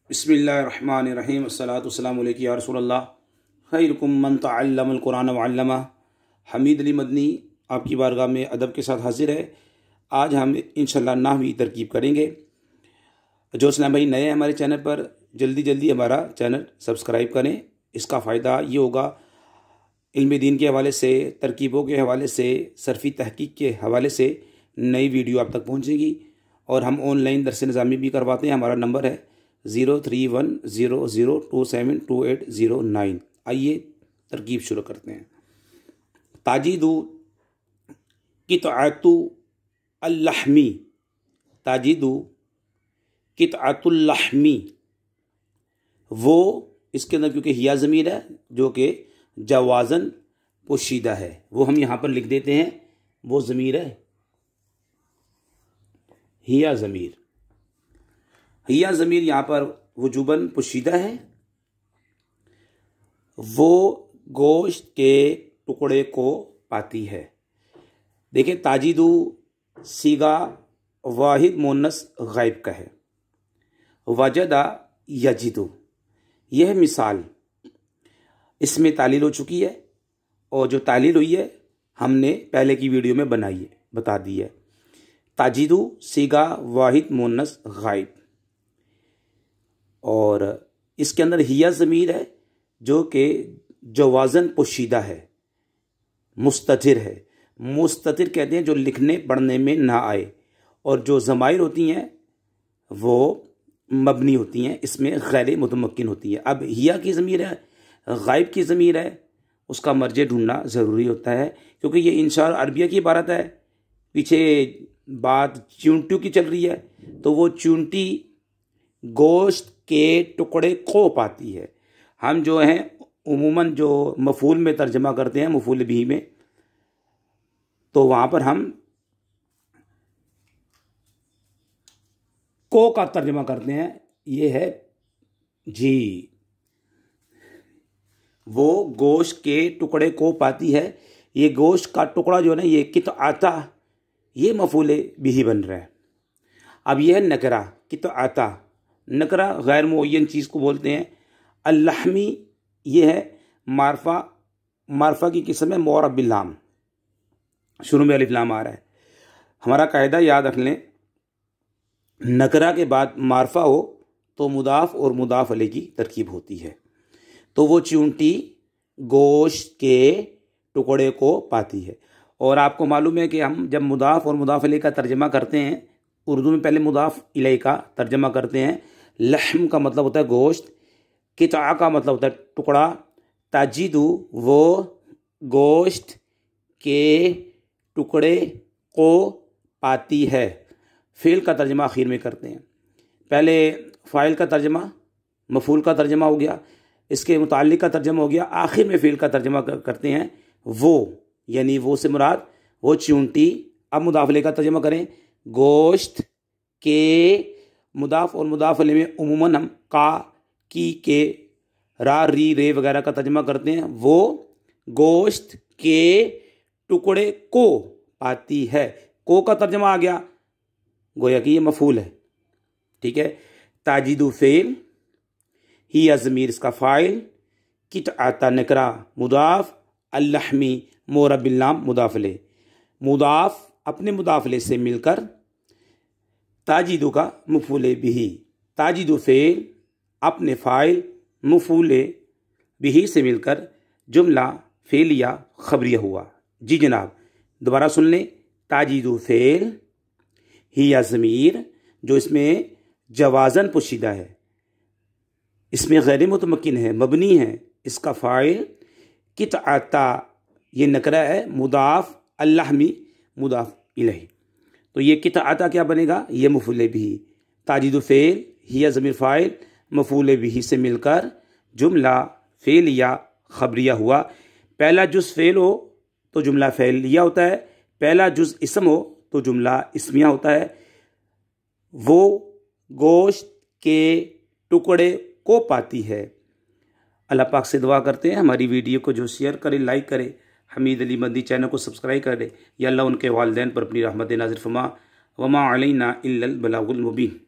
बिस्मिल्लाहिर्रहमानिर्रहीम अस्सलातु वस्सलामु अलैका या रसूलल्लाह खैरुकुम मन तअल्लमल कुरान व अल्लमा। हमीद अली मदनी आपकी बारगाह में अदब के साथ हाजिर है। आज हम इंशाअल्लाह नाहवी तरकीब करेंगे। जो इस्लाम भाई नए हैं हमारे चैनल पर, जल्दी जल्दी हमारा चैनल सब्सक्राइब करें। इसका फ़ायदा ये होगा, इल्म दीन के हवाले से, तरकीबों के हवाले से, सरफ़ी तहकीक के हवाले से नई वीडियो आप तक पहुँचेगी। और हम ऑनलाइन दरस निज़ामी भी करवाते हैं। हमारा नंबर है 031002728009। आइए तरकीब शुरू करते हैं। ताजीदु कितअतु अल्लहमी, ताजीदु कितअतुल लहमी, वो इसके अंदर क्योंकि हिया ज़मीर है जो कि जवाज़न पोशीदा है, वो हम यहाँ पर लिख देते हैं। वो ज़मीर है हिया ज़मीर। हिया ज़मीर यहाँ पर वजूबन पोशीदा है। वो गोश्त के टुकड़े को पाती है। देखिए, ताजीदु सीगा वाहिद मुन्नस गायब का है। वजदा यजिदु, यह मिसाल इसमें तालील हो चुकी है, और जो तालील हुई है हमने पहले की वीडियो में बता दी है। ताजीदु सीगा वाहिद मुन्नस गायब, और इसके अंदर हिया ज़मीर है जो कि जवाज़न पोशीदा है, मुस्ततिर है। मुस्ततिर कहते हैं जो लिखने पढ़ने में ना आए, और जो ज़माइर होती हैं वो मबनी होती हैं, इसमें गैर मुतमक्किन होती है। अब हिया की ज़मीर है, गायब की ज़मीर है, उसका मर्जे ढूंढना ज़रूरी होता है, क्योंकि ये इंशा अरबिया की इबारत है। पीछे बात चूंटियों की चल रही है, तो वो चूंटी गोश्त के टुकड़े को पाती है। हम जो हैं उमूमन जो मफूल में तर्जमा करते हैं, मफूल बिही में, तो वहाँ पर हम को का तर्जमा करते हैं। ये है जी, वो गोश्त के टुकड़े को पाती है। ये गोश्त का टुकड़ा जो है ना, ये कितअता, ये मफूल बिही बन रहा है। अब यह है नकरा, कितअता नकरा गैर मुअय्यन चीज़ को बोलते हैं। अल्लहमी ये है मारफा की किस्म है, मोरब बिल्लाम, शुरू में अलिफ लाम आ रहा है। हमारा कायदा याद रख लें, नकरा के बाद मारफा हो तो मुदाफ और मुदाफ अलैह की तरकीब होती है। तो वो चूंटी गोश्त के टुकड़े को पाती है। और आपको मालूम है कि हम जब मुदाफ और मुदाफ अलैह का तर्जमा करते हैं, उर्दू में पहले मुदाफ इलैह का तर्जमा करते हैं। लहम का मतलब होता है गोश्त, किता का मतलब होता है टुकड़ा। ताजीदु वो गोश्त के टुकड़े को पाती है। फ़ेल का तर्जमा आखिर में करते हैं। पहले फ़ाइल का तर्जमा, मफूल का तर्जमा हो गया, इसके मुताल्लिक का तर्जमा हो गया, आखिर में फ़ेल का तर्जमा करते हैं। वो यानी वो से मुराद वो चूंटी। अब मुदाफ़ अलैह का तर्जमा करें। गोश्त के मुदाफ़ और मुदाफ़ अलैह में उमूमन हम का, की, के, रा, री, रे वगैरह का तर्जमा करते हैं। वो गोश्त के टुकड़े को पाती है। को का तर्जमा आ गया, गोया कि ये मफूल है। ठीक है। ताजीदु फ़ेल, हिया ज़मीर इसका फ़ाइल, कितअता नकरा मुदाफ़, अल्लहमी मोरब बिल्लाम मुदाफ़ अलैह। मुदाफ़ अपने मुदाफ़ अलैह से मिलकर ताजीदु का मफूल बिही। ताजीदु फ़ेल अपने फ़ाइल मफूल बिही से मिलकर जुमला फ़ेलिया खबरिया हुआ। जी जनाब, दोबारा सुन लें। ताजीदु फ़ेल, हिया ज़मीर जो इसमें जवाज़न पोशीदा है, इसमें गैर मुतमक्किन है, मबनी है, इसका फ़ाइल कितअता ये नकरा है, मुदाफ़ अल्लहमी मुदाफ़ इलैह। तो ये कितअता क्या बनेगा, ये मफूल बिही। ताजीदु फ़ेल, हिया ज़मीर फ़ाइल, मफूल बिही से मिलकर जुमला फ़ेलिया खबरिया हुआ। पहला जुज़ फ़ेल हो तो जुमला फ़ेलिया होता है, पहला जुज़ इसम हो तो जुमला इस्मिया होता है। वो गोश्त के टुकड़े को पाती है। अल्लाह पाक से दुआ करते हैं हमारी वीडियो को जो शेयर करे, लाइक करे, हमीद अली मदनी चैनल को सब्सक्राइब करे। या अल्लाह उनके वालिदैन पर अपनी रहमत नाज़िल फरमा। वमा अलैना इल्लल बलागुल मुबीन।